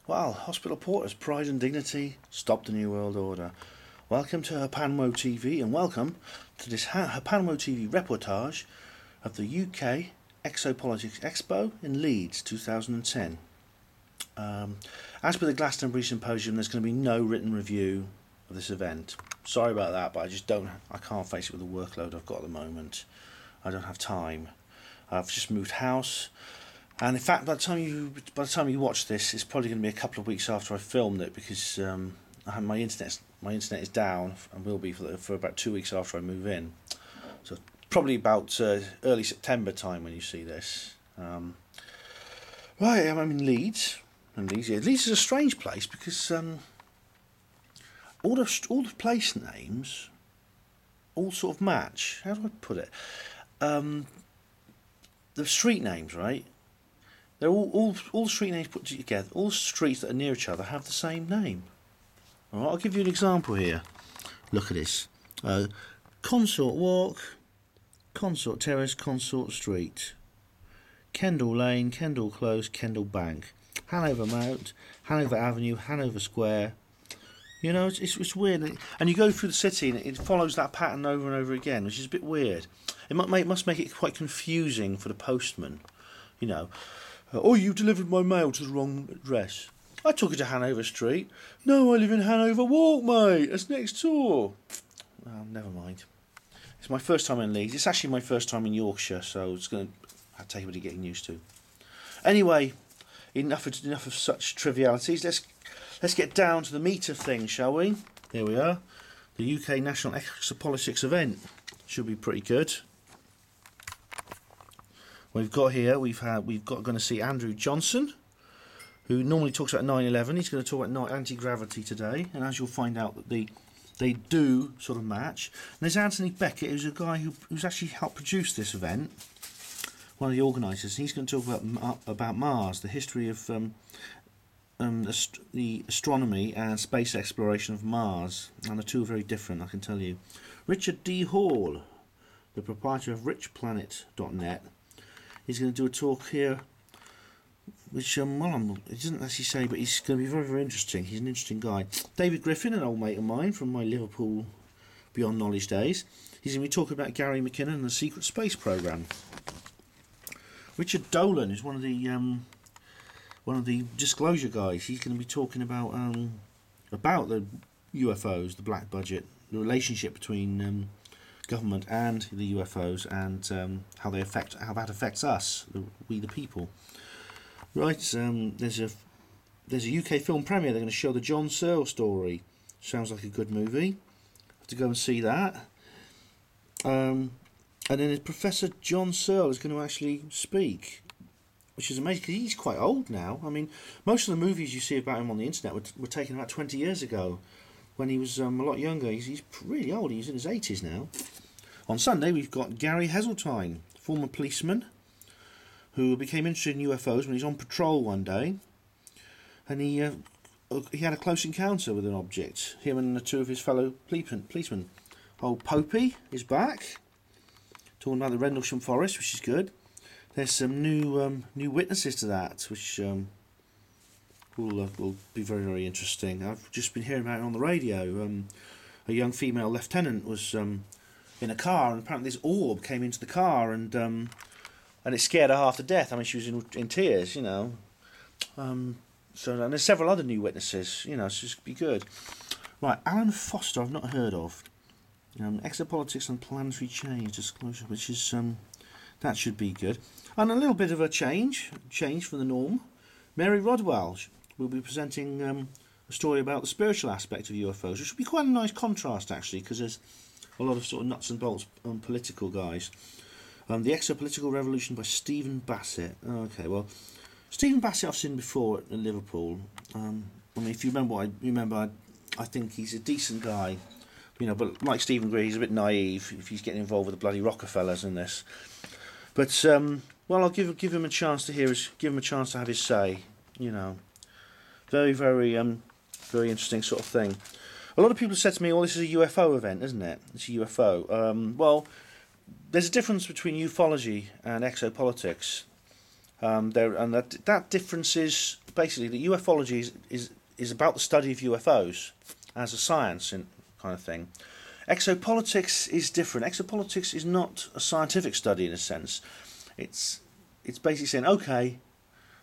Well, hospital porters, pride and dignity, stop the New World Order. Welcome to HPANWO TV and welcome to this HPANWO TV reportage of the UK Exopolitics Expo in Leeds 2010. As per the Glastonbury Symposium, there's going to be no written review of this event. Sorry about that, but I can't face it with the workload I've got at the moment. I don't have time. I've just moved house. And in fact, by the time you watch this, it's probably going to be a couple of weeks after I filmed it because my internet is down and will be for about 2 weeks after I move in. So probably about early September time when you see this. Right, I'm in Leeds. Leeds is a strange place because all the place names all sort of match. How do I put it? The street names, right? They're all street names put together. All streets that are near each other have the same name. All right, I'll give you an example here. Look at this: Consort Walk, Consort Terrace, Consort Street, Kendall Lane, Kendall Close, Kendall Bank, Hanover Mount, Hanover Avenue, Hanover Square. You know, it's weird, and you go through the city and it follows that pattern over and over again, which is a bit weird. It must make it quite confusing for the postman. You know. Oh, you delivered my mail to the wrong address. I took it to Hanover Street. No, I live in Hanover Walk, mate. It's next door. Well, never mind. It's my first time in Leeds. It's actually my first time in Yorkshire, so it's going to take a bit of getting used to. Anyway, enough of such trivialities. Let's get down to the meat of things, shall we? Here we are. The UK National Exopolitics event. Should be pretty good. We've got going to see Andrew Johnson, who normally talks about 9/11. He's going to talk about anti-gravity today, and as you'll find out, that they do sort of match. And there's Anthony Beckett, who's a guy who's actually helped produce this event, one of the organisers. He's going to talk about Mars, the history of the astronomy and space exploration of Mars, and the two are very different, I can tell you. Richard D. Hall, the proprietor of richplanet.net. He's going to do a talk here, which it doesn't actually say, but he's going to be very, very interesting. He's an interesting guy. David Griffin, an old mate of mine from my Liverpool Beyond Knowledge days. He's going to be talking about Gary McKinnon and the secret space program. Richard Dolan is one of the disclosure guys. He's going to be talking about the UFOs, the black budget, the relationship between government and the UFOs, and how that affects us, we the people. Right, there's a UK film premiere. They're going to show the John Searle story. Sounds like a good movie. Have to go and see that. And then Professor John Searle is going to actually speak, which is amazing because he's quite old now. I mean, most of the movies you see about him on the internet were taken about 20 years ago, when he was a lot younger. He's really old. He's in his 80s now. On Sunday, we've got Gary Heseltine, former policeman, who became interested in UFOs when he was on patrol one day, and he had a close encounter with an object. Him and two of his fellow policemen. Old Popey is back, talking about the Rendlesham Forest, which is good. There's some new witnesses to that, which will be very, very interesting. I've just been hearing about it on the radio. A young female lieutenant was in a car, and apparently this orb came into the car, and it scared her half to death. I mean, she was in tears, you know. And there's several other new witnesses, you know, so it's be good. Right, Alan Foster, I've not heard of. Exopolitics and planetary change disclosure, which is that should be good. And a little bit of a change from the norm. Mary Rodwell will be presenting a story about the spiritual aspect of UFOs, which would be quite a nice contrast, actually, because there's a lot of sort of nuts and bolts political guys. The Exopolitical Revolution by Stephen Bassett. Okay, well, Stephen Bassett I've seen before at Liverpool. I mean, if you remember, I think he's a decent guy, you know. But like Stephen Greer, he's a bit naive if he's getting involved with the bloody Rockefellers in this. But well, I'll give him a chance to give him a chance to have his say. You know, very, very very interesting sort of thing. A lot of people have said to me, "Oh, this is a UFO event, isn't it? It's a UFO." Well, there's a difference between ufology and exopolitics. That difference is basically that ufology is about the study of UFOs as a science and kind of thing. Exopolitics is different. Exopolitics is not a scientific study in a sense. It's basically saying, okay,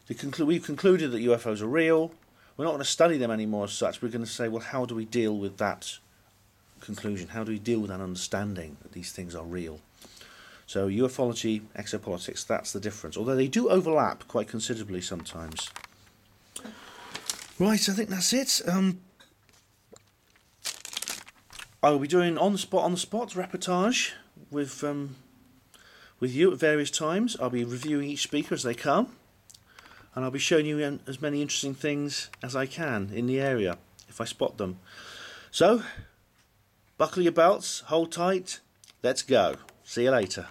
we've concluded that UFOs are real. We're not going to study them anymore as such. We're going to say, well, how do we deal with that conclusion? How do we deal with that understanding that these things are real? So ufology, exopolitics, that's the difference. Although they do overlap quite considerably sometimes. Right, I think that's it. I will be doing on the spot reportage with you at various times. I'll be reviewing each speaker as they come, and I'll be showing you as many interesting things as I can in the area if I spot them. So, buckle your belts, hold tight, let's go. See you later.